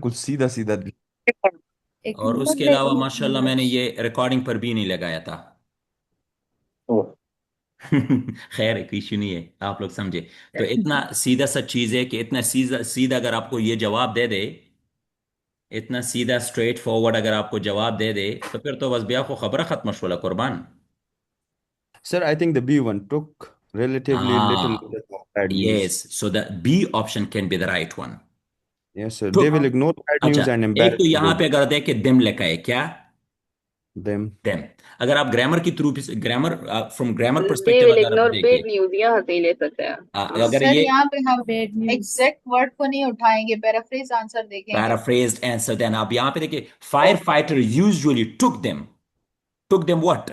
बिल्कुल सीधा सीधा। एक और मिनट उसके अलावा माशाल्लाह मैंने ये रिकॉर्डिंग पर भी नहीं लगाया था। ओह। खैर एक इशू नहीं है, आप लोग समझे। तो इतना सीधा सा चीज है कि इतना सीधा सीधा अगर आपको ये जवाब दे दे, इतना सीधा स्ट्रेट फॉरवर्ड अगर आपको जवाब दे दे, तो फिर तो बस ब्याह को खबर खत्म शुला कुर्बान। Sir, I think the B one took relatively little हाँ, notice of bad news. Yes, so the B option can be the right one. Yes, sir. They will took, ignore bad अच्छा, news and एक embarrass तो the यहां good पे अगर देखे दिम लिखा है क्या, them. देम। अगर आप ग्रामर की through, grammar from grammar they perspective will अगर आप इग्नोर देखें, पेड न्यूज, यहाँ से ले सकते हैं। अगर सर ये यहाँ पे हम पेड न्यूज। एग्जैक्ट वर्ड को नहीं उठाएंगे, पैराफ्रेज आंसर देखेंगे। पैराफ्रेज्ड आंसर, देन आप यहां पे देखिए fire fighter usually took them what.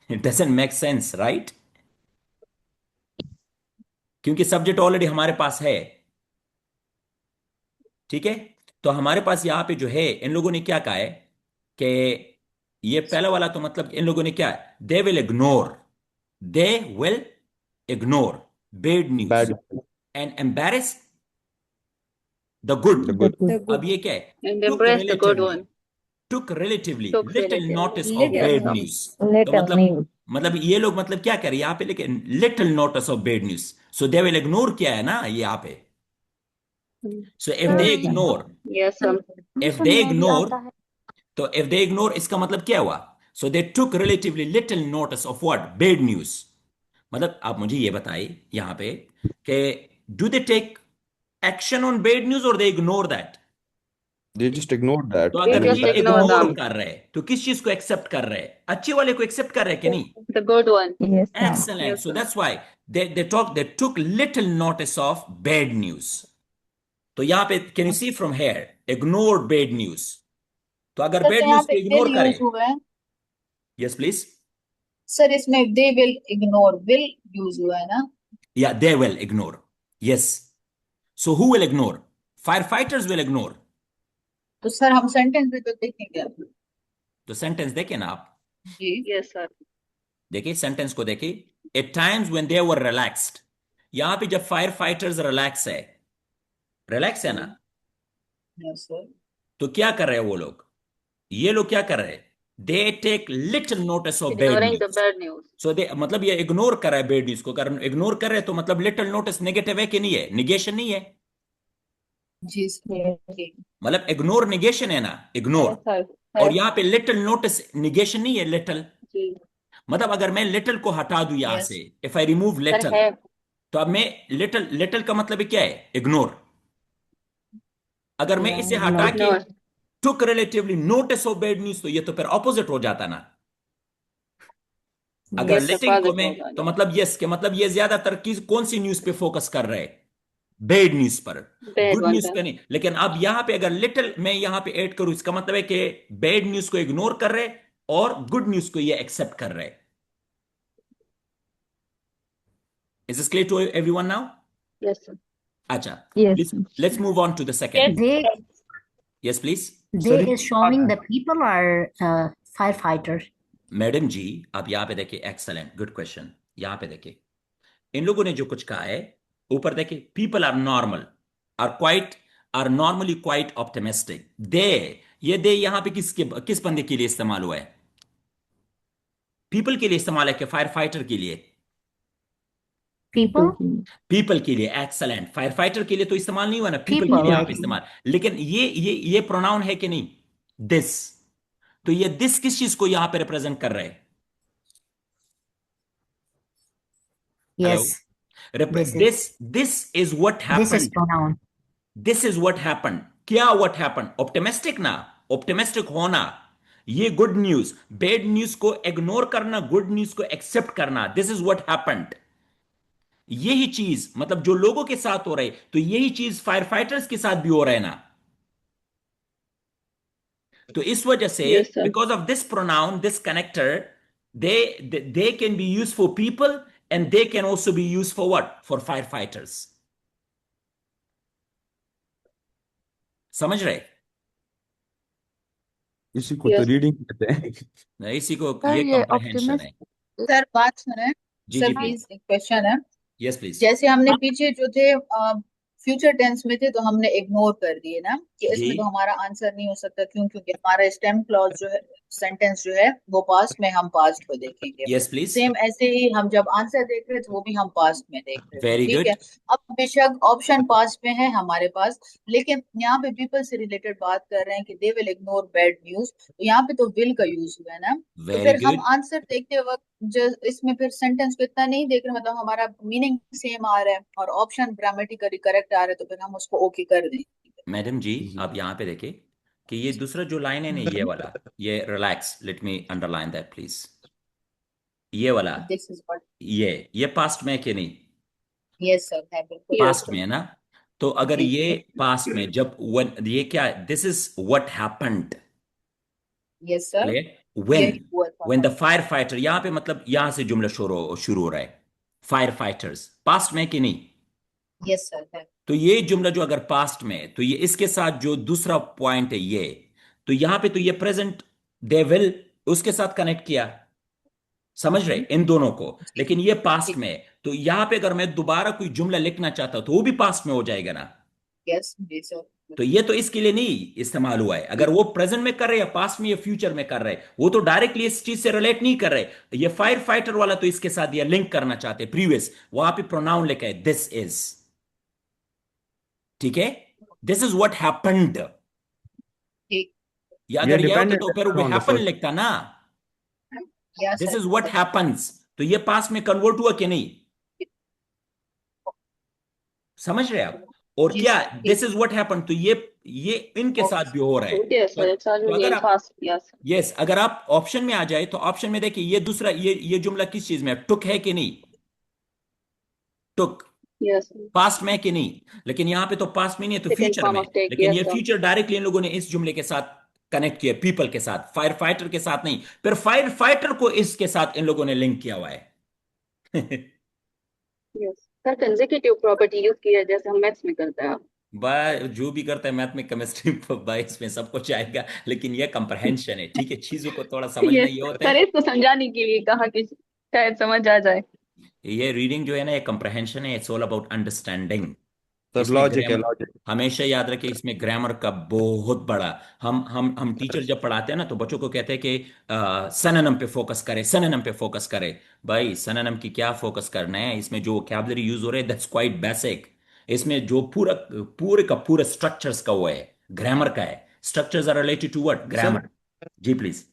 It doesn't make sense right, क्योंकि सब्जेक्ट ऑलरेडी हमारे पास है। ठीक है, तो हमारे पास यहाँ पे जो है, इन लोगों ने क्या कहा है कि ये पहला वाला तो मतलब इन लोगों ने क्या, दे will ignore bed news Bad, and embarrass the good. the good. The अब good ये क्या है, and took embrace the good relatively, one. Took relatively Took little relatively. Notice of Yes, bed sir. News. तो Little news. मतलब ये लोग मतलब क्या करें यहाँ पे, लेकिन little notice of bed news, so they will ignore किया है ना ये यहाँ पे। So if Yes, they Sir, sir. Ignore, yes, sir. If they में भी इग्नोर, आता है। तो इफ दे इग्नोर इसका मतलब क्या हुआ, so they took relatively little notice of what, bad news. मतलब आप मुझे ये बताइए यहां पे कि do they take action on bad news और they ignore that. They just ignored तो that They अगर and just ये embarrassed ignore the ignore them. good. कर रहे हैं तो किस चीज को एक्सेप्ट कर रहे हैं, अच्छे वाले को एक्सेप्ट कर रहे हैं कि नहीं। The good one. Yes, sir. Excellent. Yes, So sir. that's why they took little notice of bad news. तो यहां पे can you see from here, ignore bad news. तो अगर सर तो बैड यहाँ न्यूज पे को विल इग्नोर करें, यूज हुआ है। यस प्लीज, सर इसमें they will ignore, will use हुआ है ना। या they will ignore, yes. So who will ignore, firefighters will ignore. तो सर हम सेंटेंस भी तो देखेंगे। तो सेंटेंस देखें ना आप, जी। Yes, sir. देखिए सेंटेंस को देखिए, at times when they were relaxed. यहां पे जब फायर फाइटर्स रिलैक्स है, रिलैक्स है ना, यस सर। तो क्या कर रहे हैं वो लोग, ये लोग क्या कर रहे हैं, they take little notice of bad Ignoring the news. bad news. So they मतलब ये इग्नोर कर रहा है बैड न्यूज को, कारण इग्नोर कर रहे हैं तो मतलब लिटिल नोटिस नेगेटिव है कि नहीं है, निगेशन नहीं है। जी सर। Yes. जी। मतलब इग्नोर निगेशन है ना, Yes, इग्नोर। sir. और है। यहाँ पे लिटिल नोटिस निगेशन नहीं है, लिटिल। जी। मतलब अगर मैं लिटिल को हटा दूं यहां से, yes. If I remove Sir little, है। तो अब मैं लिटिल, लिटिल का मतलब क्या है, इग्नोर। अगर मैं Yeah, इसे हटा no. के Ignore. Took relatively notice of bad news, तो ये तो फिर ऑपोजिट हो जाता ना। अगर Yes, sir. Yes. लेटिंग को Positive मैं, हो तो जाएगा. मतलब यस के मतलब ये ज्यादातर कौन सी न्यूज पे फोकस कर रहे हैं, बैड न्यूज पर, Bad good one, news sir. पे नहीं। लेकिन अब यहां पे अगर लिटिल मैं यहां पे ऐड करूं, इसका मतलब है कि बैड न्यूज को इग्नोर कर रहे और गुड न्यूज को ये एक्सेप्ट कर रहे। Is this clear to everyone now? Yes, sir. अच्छा, Yes. Please let's move on to the second. Yes. They yes please. Sir, they is showing the people are firefighters. Madam ji, आप यहां पे देखिए, excellent, good question. यहां पे देखिए इन लोगों ने जो कुछ कहा है, ऊपर देखिए, people are normal, are quite, are normally quite optimistic. They, ये दे यहां पे किस बंदे के लिए इस्तेमाल हुआ है, पीपल के लिए इस्तेमाल है कि फायर फाइटर के लिए, People, पीपल के लिए। एक्सलेंट, फायर फाइटर के लिए तो इस्तेमाल नहीं हुआ ना, पीपल के लिए people. यहां पे इस्तेमाल। लेकिन ये प्रोनाउन है कि नहीं, दिस। तो ये दिस किस चीज को यहां पे रिप्रेजेंट कर रहे हैं, hello, Yes, this is this is what this is happened, pronoun. This is what happened. क्या व्हाट हैपेंड, ऑप्टिमिस्टिक ना, ऑप्टिमिस्टिक होना, ये गुड न्यूज, बैड न्यूज को इग्नोर करना, गुड न्यूज को एक्सेप्ट करना, दिस इज व्हाट हैपेंड। यही चीज मतलब जो लोगों के साथ हो रहा है, तो यही चीज फायर फाइटर्स के साथ भी हो रहा है ना। तो इस वजह से, Yes, sir. Because of this pronoun, this connector, they can be use for people and they can also be use for what, for fire fighters. समझ रहे, इसी को तो Yes. रीडिंग कहते हैं। इसी को सर ये ये कॉम्प्रहेंशन ऑप्टिमिस्ट है। सर बात सुने। जी सर जी प्लीज, प्लीज एक क्वेश्चन है। Yes please. जैसे हमने पीछे जो थे फ्यूचर टेंस में थे तो हमने इग्नोर कर दिए ना कि जी इसमें तो हमारा आंसर नहीं हो सकता, क्यों? क्योंकि हमारा स्टेम क्लॉज जो है, सेंटेंस जो है वो पास्ट में, हम पास्ट को देखेंगे। यस प्लीज सेम ऐसे ही हम जब आंसर देख रहे थे वो भी हम पास्ट में देख रहे थे, वेरी ठीक है। गुड अब बेशक ऑप्शन पास्ट में है हमारे पास, लेकिन यहाँ पे पीपल से रिलेटेड बात कर रहे हैं कि दे विल इग्नोर बैड न्यूज, तो यहाँ पे तो विल का यूज हुआ है ना। तो वेरी फिर हम गुड आंसर देखते वक्त जो इसमें फिर सेंटेंस को इतना नहीं देख रहे, मतलब हमारा मीनिंग सेम आ रहा है और ऑप्शन ग्रामेटिकली करेक्ट आ रहे हैं, तो फिर हम उसको ओके कर देंगे। मैडम जी जी आप यहाँ पे देखें कि ये दूसरा जो लाइन है ना ये वाला, ये relax, let me underline that please, ये वाला, दिस इज व्हाट, ये पास्ट में है कि नहीं? यस सर, है बिल्कुल यस पास्ट पास्ट में सर। है ना? तो अगर में। ये जी, पास्ट में जब when ये क्या, this is what happened, yes sir, clear, when यही हुआ था। व्हेन द फायर फाइटर, यहाँ पे मतलब यहाँ से जुमला शुरू हो रहा है, फायर फाइटर्स, पास्ट में कि नहीं? यस सर, है। तो ये जुमला जो अगर पास्ट में है तो ये इसके साथ जो दूसरा पॉइंट है ये, तो यहाँ पे तो ये प्रेजेंट, दे विल, उसके साथ कनेक्ट किया, समझ रहे इन दोनों को, जी, लेकिन ये पास्ट जी, में है, तो यहाँ पे अगर मैं दोबारा कोई जुमला लिखना चाहता हूं तो वो भी पास्ट में हो जाएगा ना? यस जी सर। तो ये तो इसके लिए नहीं इस्तेमाल हुआ है, अगर वो प्रेजेंट में कर रहे हैं या पास्ट में या फ्यूचर में कर रहे हैं, वो तो डायरेक्टली इस चीज से रिलेट नहीं कर रहे। ये फायर फाइटर वाला तो इसके साथ ये लिंक करना चाहते, प्रीवियस, वहां पे प्रोनाउन लिखा है दिस इज, ठीक है, दिस इज व्हाट हैपेंड, ठीक, या ये अगर ये होता डिपेंडेंट तो फिर वो ऑन द हैपन फर्स्ट। लिखता ना, yes this sir, is what happens, तो ये पास्ट में कन्वर्ट हुआ कि नहीं? समझ रहे आप? और जी क्या, सर, दिस ठीक, इज व्हाट हैपन, तो ये इनके साथ भी हो रहा है। यस तो, सर, इट्स तो ऑलरेडी अगर इन आप, पास्ट, यस। यस, अगर आप ऑप्शन में आ जाए तो ऑप्शन में देखिए ये दूसरा, ये जुमला किस चीज में है, टुक है कि नहीं? टुक यस, पास्ट में है कि नहीं? लेकिन यहां पे तो पास्ट में नहीं है, तो सेकंड फ्यूचर फॉर्म में ऑफ है। टेक, लेकिन यस ये सर। फ्यूचर डायरेक्टली इन लोगों ने इस जुमले के साथ कनेक्ट किया, पीपल के साथ, फायर फाइटर के साथ नहीं, फिर फायर फाइटर को इसके साथ इन लोगों ने लिंक किया हुआ है। Yes sir, consecutive property use की है जैसे हम मैथ्स में करते हैं। बाय जो भी करता है मैथ में, केमिस्ट्री बाय, इसमें सब कुछ आएगा, लेकिन ये कंप्रहेंशन है, ठीक है, चीजों को थोड़ा समझना यस ये होता सर, है। इसको समझाने के लिए कहा कि शायद समझ आ जाए। ये रीडिंग जो है ना, ये कंप्रहेंशन है, it's all about understanding. Sir इसमें लॉजिक है, ग्रामर, लॉजिक। हमेशा याद रखिए, इसमें ग्रामर का बहुत बड़ा, हम टीचर जब पढ़ाते हैं ना तो बच्चों को कहते हैं कि सनोनिम पे फोकस करें, सनोनिम पे फोकस करें। भाई सनोनिम की क्या फोकस करना है, इसमें जो वोकैबुलरी यूज हो रहा है दैट्स क्वाइट बेसिक। इसमें जो पूरा पूरे का पूरा स्ट्रक्चर्स का वो है, ग्रामर का है, structures are related to what, sir grammar. जी प्लीज।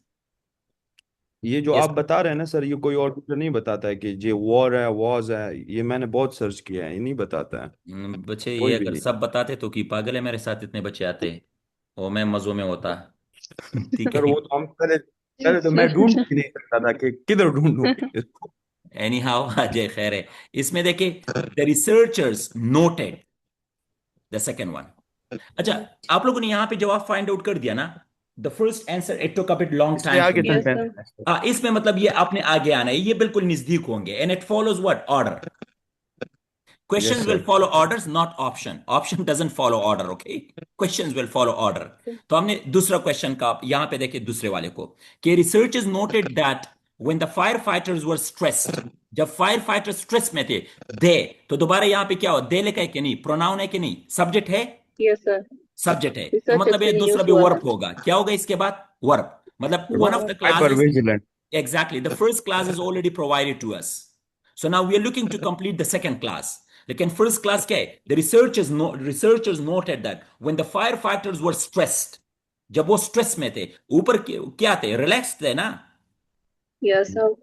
ये जो यस, आप बता रहे हैं ना सर, ये कोई और टीचर नहीं बताता है कि ये वॉर है, वॉज है। ये मैंने बहुत सर्च किया है, ये नहीं बताता है, बच्चे ये कोई भी अगर नहीं। सब बताते तो कि पागल है, मेरे साथ इतने बच्चे आते, वो मैं मजों में होता। ठीक सर है, वो तो हम पहले, पहले तो मैं ढूंढ भी नहीं सकता था कि किधर ढूंढूं इसको। एनी हाउ, अजय खैर है। इसमें देखे, the researchers noted the second one. अच्छा, आप लोगों ने यहाँ पे जवाब फाइंड आउट कर दिया ना? The first answer it took a bit long इसके टाइम फॉर आगे मी। Yes sentence sir. है सर। इसमें मतलब ये आपने आगे आना है, ये बिल्कुल नजदीक होंगे, and it follows what, order. Questions yes will sir. follow orders, not option. Option doesn't follow order, okay? Questions will follow order. तो हमने दूसरा क्वेश्चन का यहाँ पे देखिए, दूसरे वाले को, कि researchers noted that when the firefighters were stressed, जब फायर फाइटर स्ट्रेस में थे, दे, तो दोबारा यहाँ पे क्या हो, दे लिखा है कि नहीं, प्रोनाउन है कि नहीं, सब्जेक्ट है, यस सर, सब्जेक्ट है, तो रिसर्चर्स मतलब के ये लिए दूसरा यूज भी हुआ वर्ब है। होगा, क्या होगा इसके बाद, वर्ब, मतलब one of verb. The hyper classes, vigilant. exactly, the first class is already provided to us, so now we are looking to complete the second class. लेकिन फर्स्ट क्लास क्या है, the researchers noted that when the firefighters were stressed, जब वो stress में थे, ऊपर क्या थे, रिलैक्स थे ना, यस सर,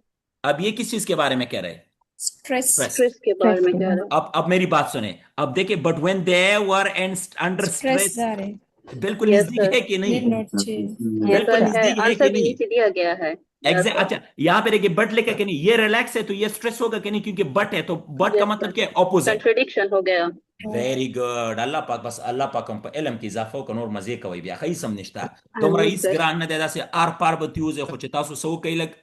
अब ये किस चीज के बारे में कह रहे हैं, स्ट्रेस स्ट्रेस। स्ट्रेस के बारे में कह रहा है। अब मेरी बात सुने, अब देखिए, but when they were under stress stress, जा रहे बिल्कुल यस नजदीक सर, है कि नहीं, नीड नॉट चेंज। यस बिल्कुल सर है, नजदीक है आंसर कि भी नहीं? नीचे दिया गया है। Yes exact, sir. अच्छा यहाँ पे देखिए, बट लिखा कि नहीं, ये रिलैक्स है तो ये स्ट्रेस होगा कि नहीं, क्योंकि बट है, तो बट का यस मतलब सर, क्या है, ऑपोजिट। कंट्रडिक्शन हो गया। वेरी गुड, अल्लाह पाक, बस अल्लाह पाक हम पे इल्म की इजाफा को और मजे का भी खई समझता, तुम आमीन रईस सर। ग्रान न देदा से आर पार बत्यूज है खुच तासु सो कई लग,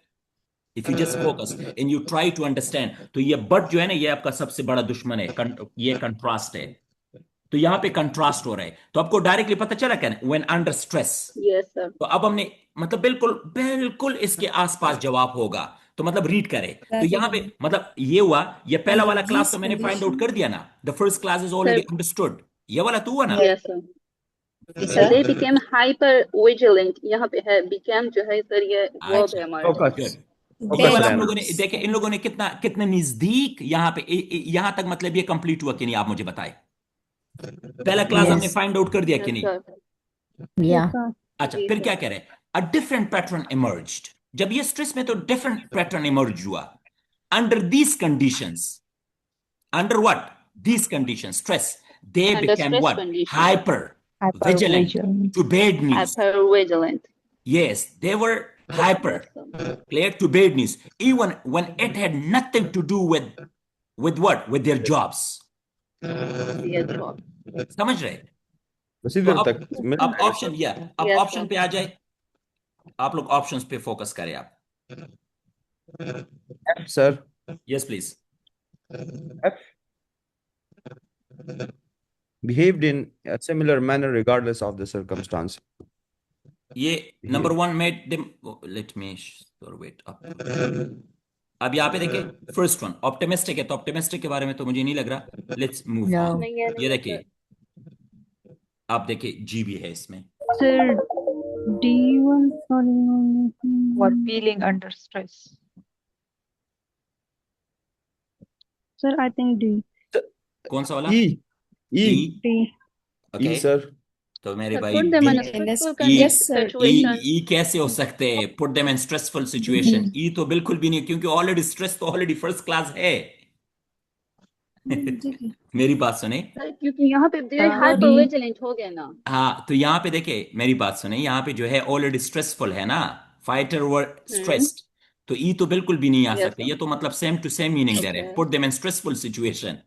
if you just focus and you try to understand, तो ये बट जो है ना, ये आपका सबसे बड़ा दुश्मन है, ये कंट्रास्ट है, तो यहाँ पे कंट्रास्ट हो रहा है, तो आपको डायरेक्टली पता चला क्या, when under stress. Yes sir. तो अब हमने मतलब बिल्कुल बिल्कुल इसके आसपास जवाब होगा, तो मतलब रीड करे। तो That's यहाँ पे it. मतलब ये हुआ, ये पहला Under वाला क्लास तो these मैंने फाइंड आउट conditions, कर दिया ना, the first class is Sir, already understood, ये वाला तो हुआ ना। Yes, yes, sir. yes, Sir, sir. they became hyper vigilant. यहाँ पे है became जो है सर ये verb है अच्छा, हमारे पास। Focus good. फोकस केवल Then आप रहना। लोगों ने देखे, इन लोगों ने कितना कितने नजदीक यहाँ पे यहाँ तक मतलब ये कंप्लीट हुआ कि नहीं, आप मुझे बताएं। पहला क्लास हमने Yes. फाइंड आउट कर दिया कि Yes, नहीं। sir. Yeah. sir. अच्छा, जी फिर सर। क्या कह रहे हैं, अ डिफरेंट पैटर्न इमर्ज्ड। जब ये स्ट्रेस में तो डिफरेंट पैटर्न इमर्ज हुआ। Under these conditions, under what, these conditions, stress, they Under became stress what, condition, hyper vigilant Hypervigilant. to bad news. hyper vigilant. Yes, they were hyper, Yes, sir. clear to bad news, even when it had nothing to do with what, with their jobs. Yes, sir. समझ रहे। बस तो इधर अब तक मिल अब जाएगा option, sir. या अब Yes, ऑप्शन sir. पे आ जाए, आप लोग ऑप्शंस पे फोकस करें आप। Sir yes please. behaved in a similar manner regardless of the circumstance. ये number one made them, let me wait up. अब यहाँ पे देखिए, फर्स्ट वन ऑप्टिमिस्टिक है, तो ऑप्टिमिस्टिक के बारे में तो मुझे नहीं लग रहा, लेट्स मूव No. ऑन। नहीं है ये नहीं है देखिए, सर। आप देखिए जी भी है इसमें। Sir, D1 or Hmm. feeling under stress. Sir, I think D. कौन सा वाला? E E ई। D. Okay, E sir. तो मेरे Sir, भाई put them in a Okay, let's. stressful E Yes, sir. situation. ई कैसे हो सकते हैं, put them in stressful situation, ई तो बिल्कुल भी नहीं, क्योंकि ऑलरेडी स्ट्रेस तो ऑलरेडी फर्स्ट क्लास है। मेरी बात सुने, सर क्योंकि यहाँ पे they hyper vigilant हो गए ना। हाँ तो यहाँ पे देखिए, मेरी बात सुने, यहाँ पे जो है ऑलरेडी स्ट्रेसफुल है ना, फाइटर वर स्ट्रेस्ड, तो ई तो बिल्कुल भी नहीं आ Yes, सकते, sir. ये तो मतलब सेम टू सेम मीनिंग दे रहे हैं, Okay. Put them in stressful situation.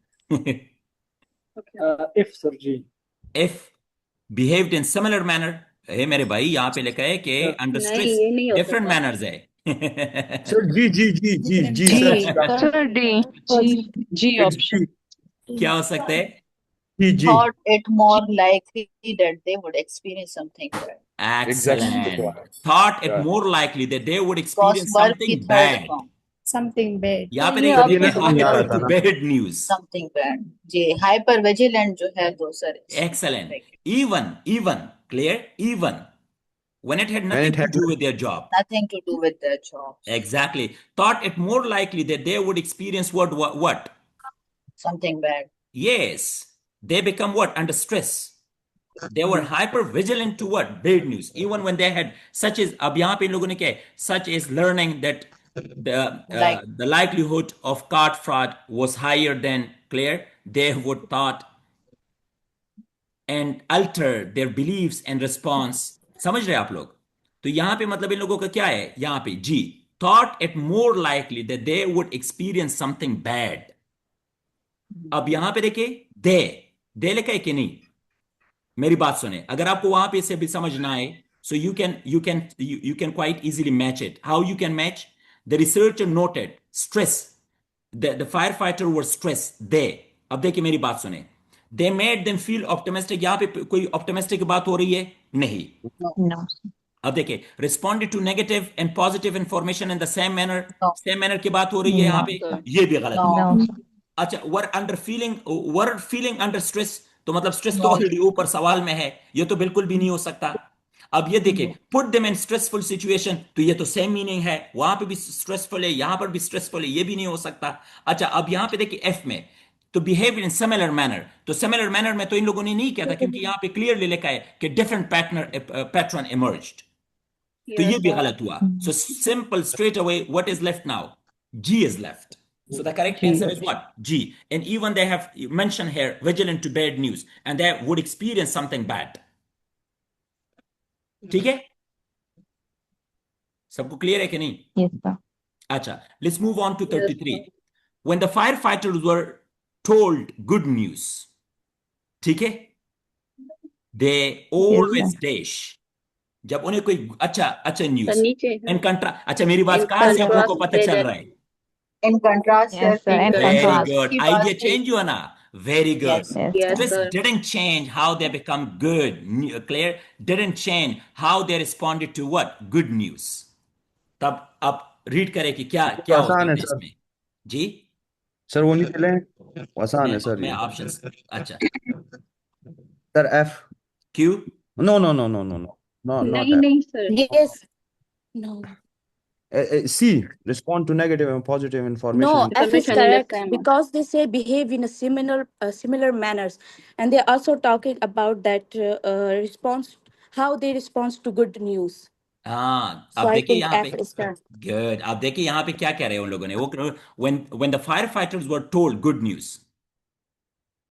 Okay. If sir जी if behaved in similar manner, है मेरे भाई, यहाँ पे लिखा है कि अंडर नहीं स्ट्रेस ये नहीं हो डिफरेंट सकता। मैनर्स है। Sir G sir. Sir, D. G It's option. G क्या हो सकता है? G. thought it more likely that they would experience something bad. Excellent. Exactly. Thought it Yeah. more likely that they would Because experience verb की something third bad. form, Something bad. यहाँ पे ये नहीं ये ना लिखा समझ में आ रहा hyper था to ना। bad news. something bad. जी hyper vigilant जो है दो sir Excellent. Even, clear? Even. When it had When nothing it to had do with their job. nothing to do with their job. Exactly. Thought it more likely that they would experience what? Something bad. Yes. They become what? Under stress. They were hyper vigilant to what? Bad news. Even when they had such as, अब यहाँ पे इन लोगों ने क्या है? Such as learning that the likelihood of card fraud was higher than clear, they would thought and alter their beliefs and response. समझ रहे आप लोग? तो यहाँ पे मतलब इन लोगों का क्या है? यहाँ पे जी, thought it more likely that they would experience something bad. अब यहाँ पे देखिए, दे लिखा है कि नहीं? मेरी बात सुने, अगर आपको वहां पे से भी समझ ना आए, so you can quite easily match it. How you can match? The researcher noted stress. The firefighter was stressed. अब देखिए मेरी बात सुने, they made them feel optimistic. यहाँ पे कोई optimistic बात हो रही है? नहीं. No. अब देखिए, responded to negative and positive information in the same manner. No. Same manner की बात हो रही है यहाँ पे, No. ये भी गलत No. हुआ. No. अच्छा, were feeling under stress, तो मतलब स्ट्रेस तो No. ऑलरेडी ऊपर सवाल में है, ये तो बिल्कुल भी नहीं हो सकता. अब ये देखिए, put them in stressful situation, तो ये तो सेम मीनिंग है, वहां पे भी स्ट्रेसफुल है, यहां पर भी स्ट्रेसफुल है, ये भी नहीं हो सकता. अच्छा, अब यहां पे देखिए एफ में, तो बिहेव इन सिमिलर मैनर, तो सिमिलर मैनर में तो इन लोगों ने नहीं किया था, क्योंकि यहां पे क्लियरली लिखा है कि डिफरेंट पैटर्न इमर्ज्ड, तो ये भी गलत हुआ. So simple, straight away, what is left now? G is left. So the correct answer is what? G. And even they have mentioned here, vigilant to bad news, and they would experience something bad. ठीक है? सबको clear है कि नहीं? Yes, sir. अच्छा, let's move on to 33. When the firefighters were told good news, ठीक है? They always dash. जब उन्हें कोई अच्छा न्यूज सर नीचे है। इन कंट्रा, अच्छा मेरी बात कहाँ से आप लोगों को पता चल रहा है? In contrast, Yes, sir. In Very contrast. good. की Idea बात थी। change हुआ ना? Very good. Yes. Yes. Yes, This sir. didn't change how they become good. Clear? Didn't change how they responded to what? Good news. तब अब read करे कि क्या तो क्या होता आसान है है सर। इसमें। जी सर वो नहीं चले, आसान है सर मैं ये। ऑप्शंस, अच्छा, sir F. Q, no no no no no no, no not नहीं एफ। नहीं sir, Yes. No. C, respond to negative and positive information No, in F is information in the correct same. because they say behave in a similar manners, and they're also talking about that response, how they respond to good news. हाँ So अब I देखिए think यहाँ पे, F is correct. Good, अब देखिए यहाँ पे क्या कह रहे हैं उन लोगों ने, वो when the firefighters were told good news,